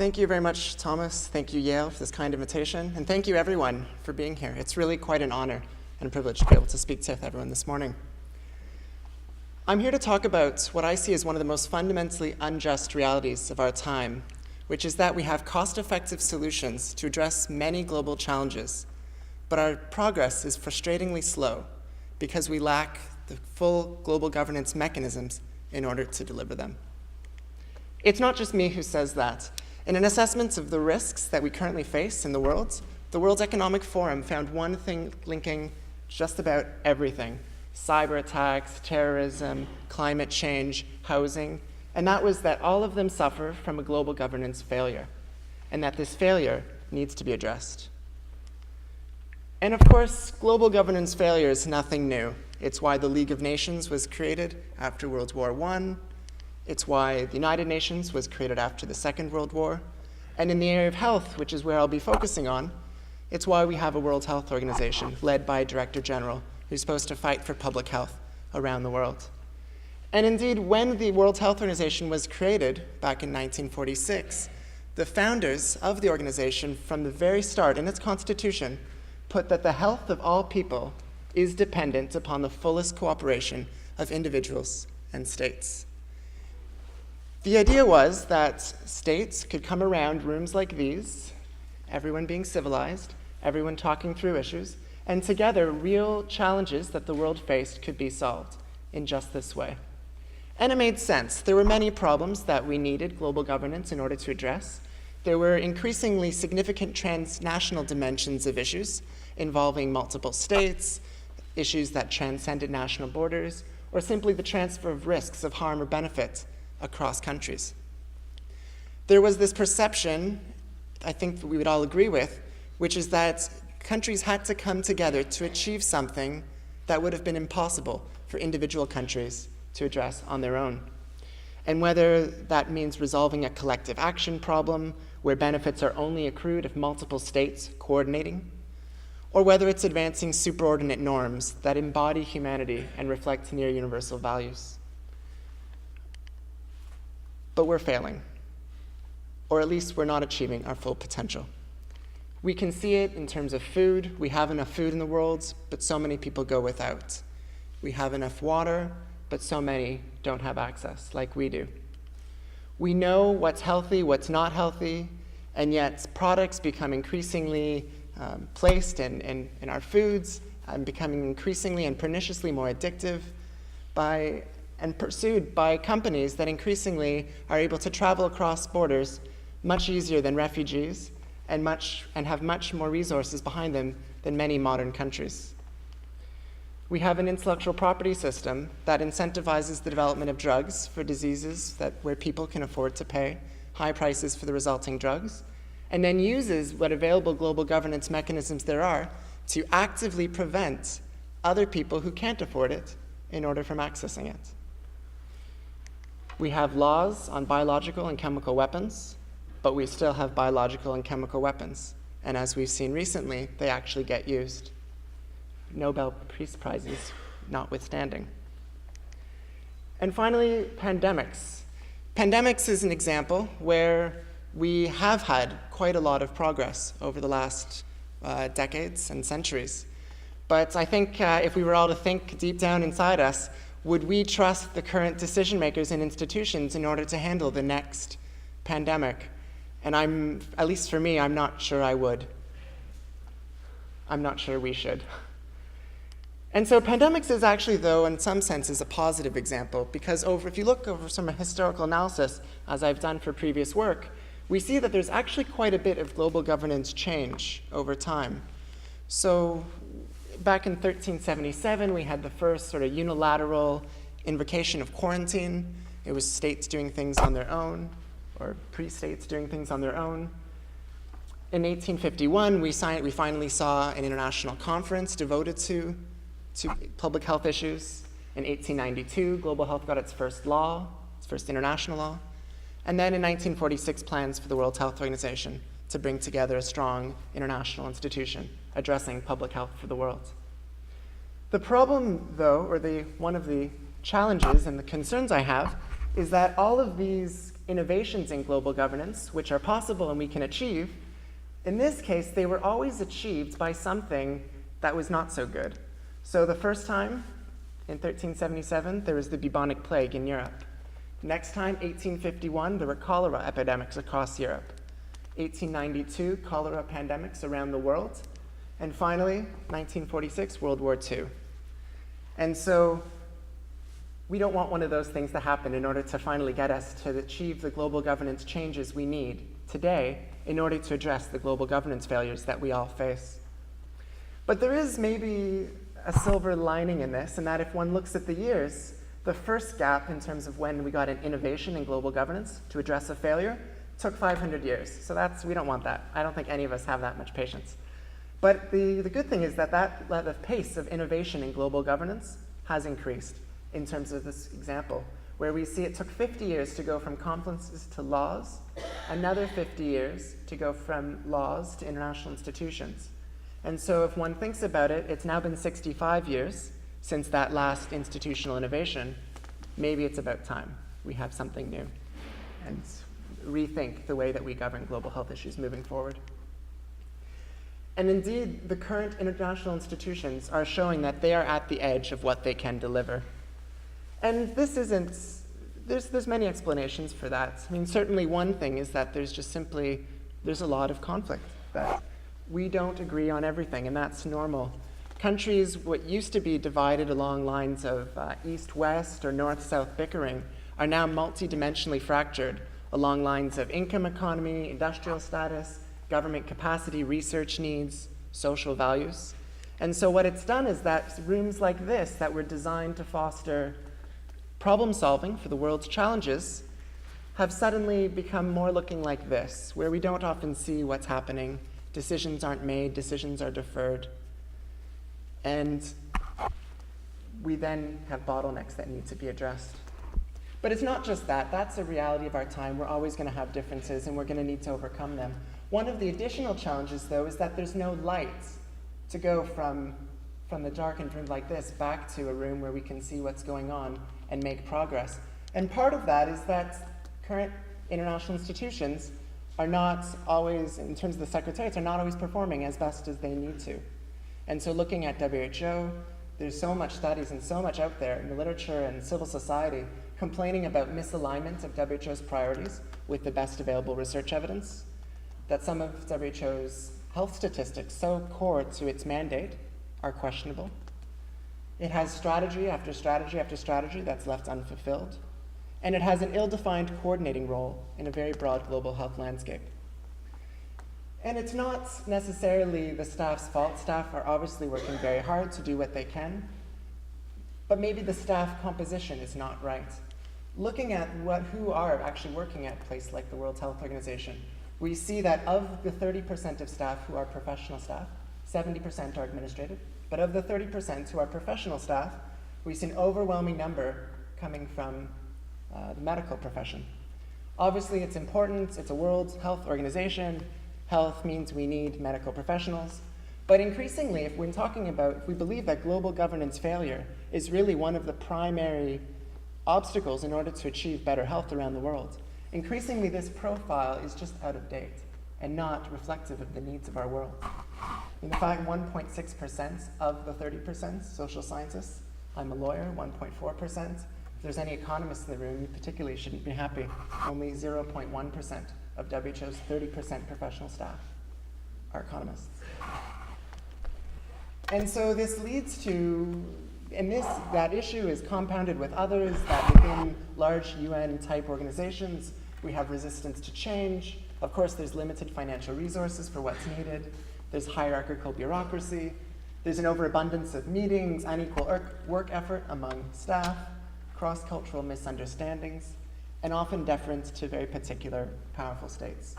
Thank you very much, Thomas. Thank you, Yale, for this kind invitation. And thank you, everyone, for being here. It's really quite an honor and a privilege to be able to speak to everyone this morning. I'm here to talk about what I see as one of the most fundamentally unjust realities of our time, which is that we have cost-effective solutions to address many global challenges, but our progress is frustratingly slow because we lack the full global governance mechanisms in order to deliver them. It's not just me who says that. In an assessment of the risks that we currently face in the World Economic Forum found one thing linking just about everything: cyber attacks, terrorism, climate change, housing, and that was that all of them suffer from a global governance failure, and that this failure needs to be addressed. And of course, global governance failure is nothing new. It's why the League of Nations was created after World War I. It's why the United Nations was created after the Second World War. And in the area of health, which is where I'll be focusing on, it's why we have a World Health Organization led by a Director General who's supposed to fight for public health around the world. And indeed, when the World Health Organization was created back in 1946, the founders of the organization from the very start in its constitution put that the health of all people is dependent upon the fullest cooperation of individuals and states. The idea was that states could come around rooms like these, everyone being civilized, everyone talking through issues, and together real challenges that the world faced could be solved in just this way. And it made sense. There were many problems that we needed global governance in order to address. There were increasingly significant transnational dimensions of issues involving multiple states, issues that transcended national borders, or simply the transfer of risks of harm or benefit across countries. There was this perception, I think that we would all agree with, which is that countries had to come together to achieve something that would have been impossible for individual countries to address on their own. And whether that means resolving a collective action problem where benefits are only accrued if multiple states coordinating, or whether it's advancing superordinate norms that embody humanity and reflect near universal values. But we're failing, or at least we're not achieving our full potential. We can see it in terms of food. We have enough food in the world, but so many people go without. We have enough water, but so many don't have access like we do. We know what's healthy, what's not healthy, and yet products become increasingly placed in our foods, becoming increasingly and perniciously more addictive and pursued by companies that increasingly are able to travel across borders much easier than refugees and have much more resources behind them than many modern countries. We have an intellectual property system that incentivizes the development of drugs for diseases where people can afford to pay high prices for the resulting drugs, and then uses what available global governance mechanisms there are to actively prevent other people who can't afford it in order from accessing it. We have laws on biological and chemical weapons, but we still have biological and chemical weapons. And as we've seen recently, they actually get used. Nobel Peace Prizes notwithstanding. And finally, pandemics. Pandemics is an example where we have had quite a lot of progress over the last decades and centuries. But I think if we were all to think deep down inside us, would we trust the current decision makers and institutions in order to handle the next pandemic? And at least for me, I'm not sure I would. I'm not sure we should. And so pandemics is actually, though, in some senses, a positive example, because if you look over some historical analysis, as I've done for previous work, we see that there's actually quite a bit of global governance change over time. So back in 1377, we had the first sort of unilateral invocation of quarantine. It was states doing things on their own, or pre-states doing things on their own. In 1851, we finally saw an international conference devoted to public health issues. In 1892, global health got its first law, its first international law. And then in 1946, plans for the World Health Organization to bring together a strong international institution addressing public health for the world. The problem, though, or one of the challenges and the concerns I have, is that all of these innovations in global governance, which are possible and we can achieve, in this case, they were always achieved by something that was not so good. So the first time, in 1377, there was the bubonic plague in Europe. Next time, 1851, there were cholera epidemics across Europe. 1892, cholera pandemics around the world. And finally, 1946, World War II. And so we don't want one of those things to happen in order to finally get us to achieve the global governance changes we need today in order to address the global governance failures that we all face. But there is maybe a silver lining in this, and that if one looks at the years, the first gap in terms of when we got an innovation in global governance to address a failure took 500 years. So we don't want that. I don't think any of us have that much patience. But the good thing is that the pace of innovation in global governance has increased in terms of this example, where we see it took 50 years to go from conferences to laws, another 50 years to go from laws to international institutions. And so if one thinks about it, it's now been 65 years since that last institutional innovation. Maybe it's about time we have something new and rethink the way that we govern global health issues moving forward. And indeed, the current international institutions are showing that they are at the edge of what they can deliver. And this isn't, there's many explanations for that. I mean, certainly one thing is that there's a lot of conflict, that we don't agree on everything, and that's normal. Countries, what used to be divided along lines of east-west or north-south bickering, are now multidimensionally fractured along lines of income economy, industrial status, government capacity, research needs, social values. And so what it's done is that rooms like this that were designed to foster problem solving for the world's challenges have suddenly become more looking like this, where we don't often see what's happening. Decisions aren't made, decisions are deferred. And we then have bottlenecks that need to be addressed. But it's not just that. That's a reality of our time. We're always going to have differences, and we're going to need to overcome them. One of the additional challenges, though, is that there's no light to go from the darkened room like this back to a room where we can see what's going on and make progress. And part of that is that current international institutions are not always, in terms of the secretariats, are not always performing as best as they need to. And so looking at WHO, there's so much studies and so much out there in the literature and civil society complaining about misalignment of WHO's priorities with the best available research evidence, that some of WHO's health statistics, so core to its mandate, are questionable. It has strategy after strategy after strategy that's left unfulfilled. And it has an ill-defined coordinating role in a very broad global health landscape. And it's not necessarily the staff's fault. Staff are obviously working very hard to do what they can, but maybe the staff composition is not right. Looking at who are actually working at a place like the World Health Organization, we see that of the 30% of staff who are professional staff, 70% are administrative, but of the 30% who are professional staff, we see an overwhelming number coming from the medical profession. Obviously, it's important. It's a World Health Organization. Health means we need medical professionals. But increasingly, if we believe that global governance failure is really one of the primary obstacles in order to achieve better health around the world, increasingly this profile is just out of date and not reflective of the needs of our world. In fact, 1.6% of the 30% social scientists, I'm a lawyer, 1.4%. If there's any economists in the room, you particularly shouldn't be happy. Only 0.1% of WHO's 30% professional staff are economists. And so this leads to, that issue is compounded with others, that within large UN-type organizations, we have resistance to change. Of course, there's limited financial resources for what's needed. There's hierarchical bureaucracy. There's an overabundance of meetings, unequal work effort among staff, cross-cultural misunderstandings, and often deference to very particular powerful states.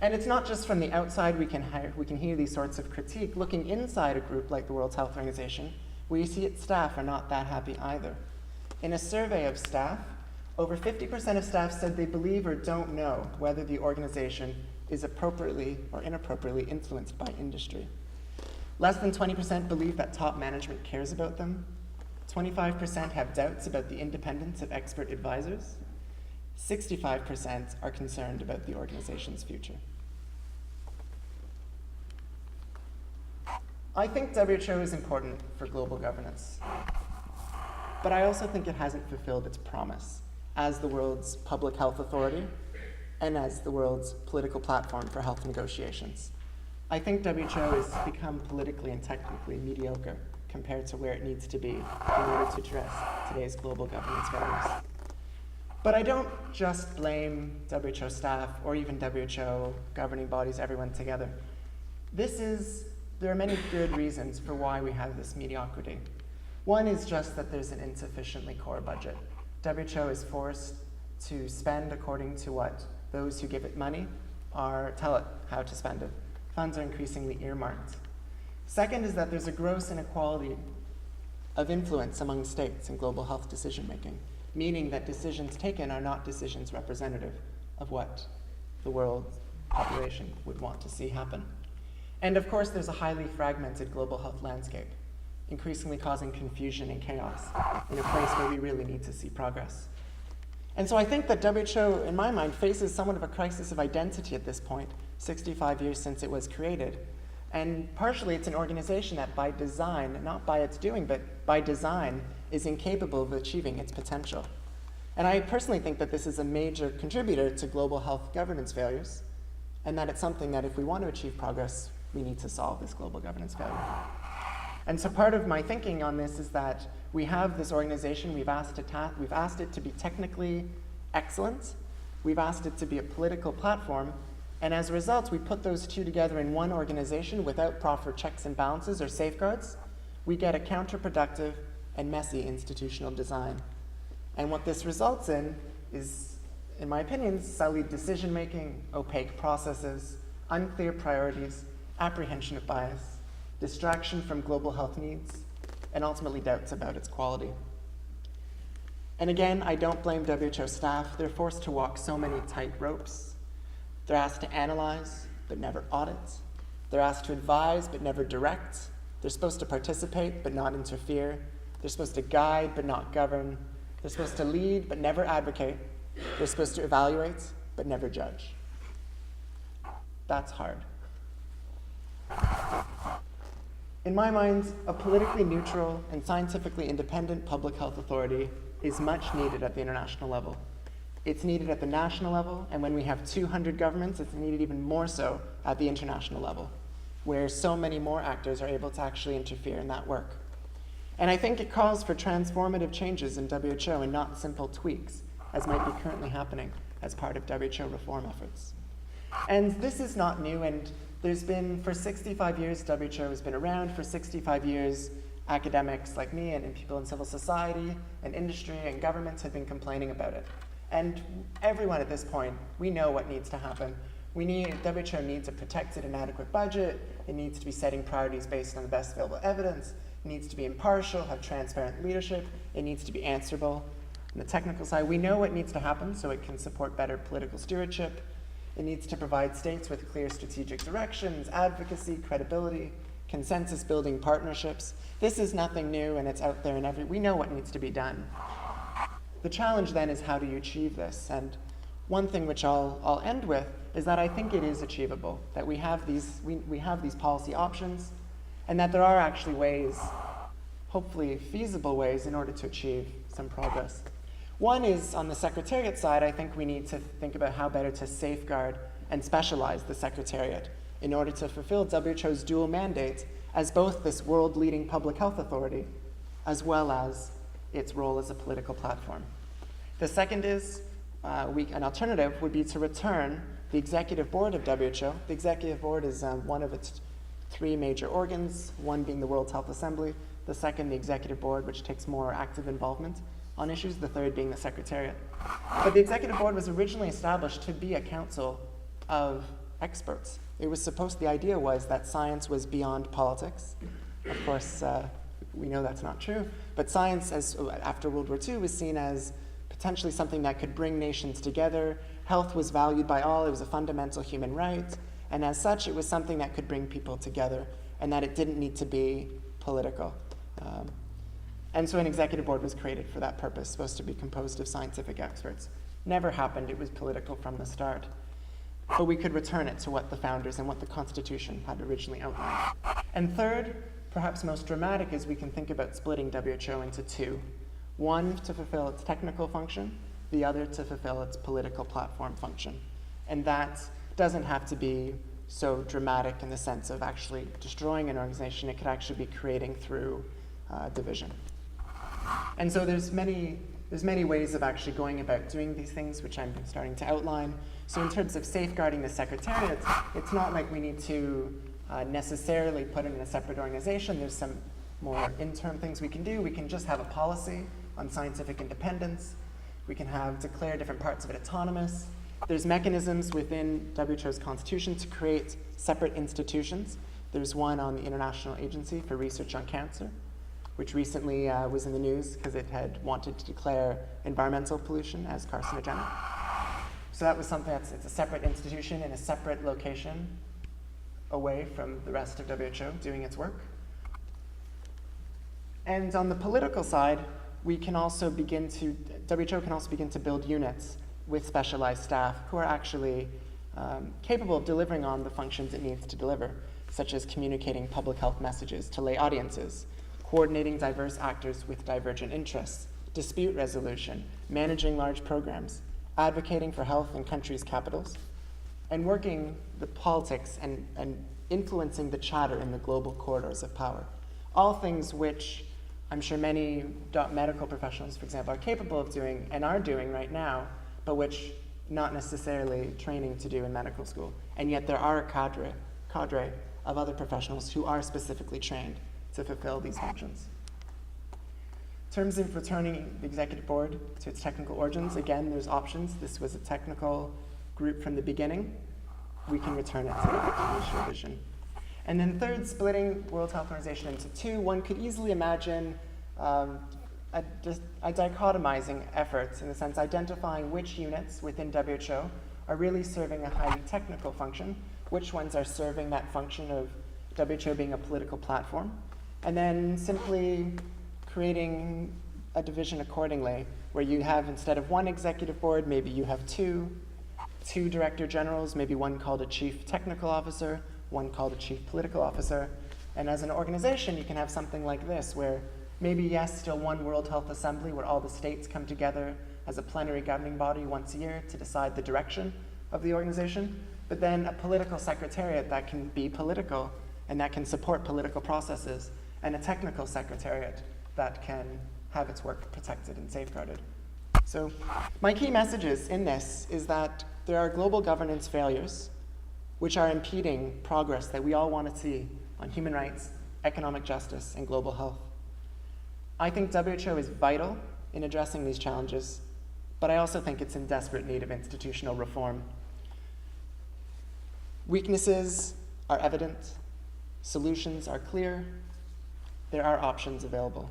And it's not just from the outside we can hear these sorts of critique. Looking inside a group like the World Health Organization, we see its staff are not that happy either. In a survey of staff, over 50% of staff said they believe or don't know whether the organization is appropriately or inappropriately influenced by industry. Less than 20% believe that top management cares about them. 25% have doubts about the independence of expert advisors. 65% are concerned about the organization's future. I think WHO is important for global governance, but I also think it hasn't fulfilled its promise as the world's public health authority and as the world's political platform for health negotiations. I think WHO has become politically and technically mediocre compared to where it needs to be in order to address today's global governance failures. But I don't just blame WHO staff or even WHO governing bodies, everyone together. There are many good reasons for why we have this mediocrity. One is just that there's an insufficiently core budget. WHO is forced to spend according to what those who give it money tell it how to spend it. Funds are increasingly earmarked. Second is that there's a gross inequality of influence among states in global health decision-making, meaning that decisions taken are not decisions representative of what the world's population would want to see happen. And of course, there's a highly fragmented global health landscape, increasingly causing confusion and chaos in a place where we really need to see progress. And so I think that WHO, in my mind, faces somewhat of a crisis of identity at this point, 65 years since it was created. And partially it's an organization that by design, not by its doing, but by design, is incapable of achieving its potential. And I personally think that this is a major contributor to global health governance failures, and that it's something that if we want to achieve progress, we need to solve this global governance failure. And so part of my thinking on this is that we have this organization, we've asked it to be technically excellent, we've asked it to be a political platform, and as a result, we put those two together in one organization without proper checks and balances or safeguards. We get a counterproductive and messy institutional design. And what this results in is, in my opinion, sullied decision-making, opaque processes, unclear priorities, apprehension of bias, distraction from global health needs, and ultimately doubts about its quality. And again, I don't blame WHO staff. They're forced to walk so many tight ropes. They're asked to analyze, but never audit. They're asked to advise, but never direct. They're supposed to participate, but not interfere. They're supposed to guide, but not govern. They're supposed to lead, but never advocate. They're supposed to evaluate, but never judge. That's hard. In my mind, a politically neutral and scientifically independent public health authority is much needed at the international level. It's needed at the national level, and when we have 200 governments, it's needed even more so at the international level, where so many more actors are able to actually interfere in that work. And I think it calls for transformative changes in WHO and not simple tweaks, as might be currently happening as part of WHO reform efforts. And this is not new, and there's been, for 65 years, WHO has been around. For 65 years, academics like me and people in civil society and industry and governments have been complaining about it. And everyone at this point, we know what needs to happen. WHO needs a protected and adequate budget. It needs to be setting priorities based on the best available evidence. It needs to be impartial, have transparent leadership. It needs to be answerable. On the technical side, we know what needs to happen so it can support better political stewardship. It needs to provide states with clear strategic directions, advocacy, credibility, consensus-building partnerships. This is nothing new, and it's out there in we know what needs to be done. The challenge then is how do you achieve this? And one thing which I'll end with is that I think it is achievable, that we have these policy options, and that there are actually ways, hopefully feasible ways, in order to achieve some progress. One is on the Secretariat side. I think we need to think about how better to safeguard and specialize the Secretariat in order to fulfill WHO's dual mandate as both this world-leading public health authority as well as its role as a political platform. The second is, an alternative would be to return the executive board of WHO. The executive board is one of its three major organs, one being the World Health Assembly, the second the executive board, which takes more active involvement on issues, the third being the Secretariat. But the executive board was originally established to be a council of experts. The idea was that science was beyond politics. Of course, we know that's not true, but science, after World War II, was seen as potentially something that could bring nations together. Health was valued by all. It was a fundamental human right, and as such, it was something that could bring people together, and that it didn't need to be political. And so an executive board was created for that purpose, supposed to be composed of scientific experts. Never happened, it was political from the start. But we could return it to what the founders and what the Constitution had originally outlined. And third, perhaps most dramatic, is we can think about splitting WHO into two. One to fulfill its technical function, the other to fulfill its political platform function. And that doesn't have to be so dramatic in the sense of actually destroying an organization. It could actually be creating through division. And so there's many ways of actually going about doing these things, which I'm starting to outline. So in terms of safeguarding the Secretariat, it's not like we need to necessarily put it in a separate organization. There's some more interim things we can do. We can just have a policy on scientific independence. We can declare different parts of it autonomous. There's mechanisms within WHO's constitution to create separate institutions. There's one on the International Agency for Research on Cancer, which recently was in the news because it had wanted to declare environmental pollution as carcinogenic. So that was something it's a separate institution in a separate location away from the rest of WHO doing its work. And on the political side, WHO can also begin to build units with specialized staff who are actually capable of delivering on the functions it needs to deliver, such as communicating public health messages to lay audiences, coordinating diverse actors with divergent interests, dispute resolution, managing large programs, advocating for health in countries' capitals, and working the politics and influencing the chatter in the global corridors of power. All things which I'm sure many medical professionals, for example, are capable of doing and are doing right now, but which not necessarily training to do in medical school. And yet there are a cadre of other professionals who are specifically trained to fulfill these functions. In terms of returning the executive board to its technical origins, again, there's options. This was a technical group from the beginning. We can return it to the initial vision. And then third, splitting World Health Organization into two. One could easily imagine a dichotomizing effort, in the sense identifying which units within WHO are really serving a highly technical function, which ones are serving that function of WHO being a political platform, and then simply creating a division accordingly, where you have, instead of one executive board, maybe you have two director generals, maybe one called a chief technical officer, one called a chief political officer. And as an organization, you can have something like this, where maybe, yes, still one World Health Assembly where all the states come together as a plenary governing body once a year to decide the direction of the organization, but then a political secretariat that can be political and that can support political processes, and a technical secretariat that can have its work protected and safeguarded. So my key messages in this is that there are global governance failures which are impeding progress that we all want to see on human rights, economic justice, and global health. I think WHO is vital in addressing these challenges, but I also think it's in desperate need of institutional reform. Weaknesses are evident, solutions are clear, there are options available.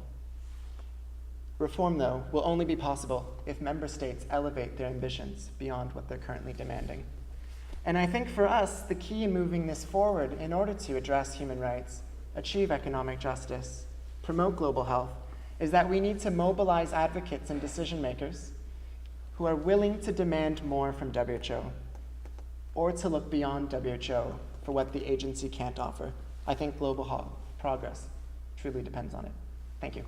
Reform, though, will only be possible if member states elevate their ambitions beyond what they're currently demanding. And I think for us, the key in moving this forward in order to address human rights, achieve economic justice, promote global health, is that we need to mobilize advocates and decision makers who are willing to demand more from WHO, or to look beyond WHO for what the agency can't offer. I think global progress truly depends on it. Thank you.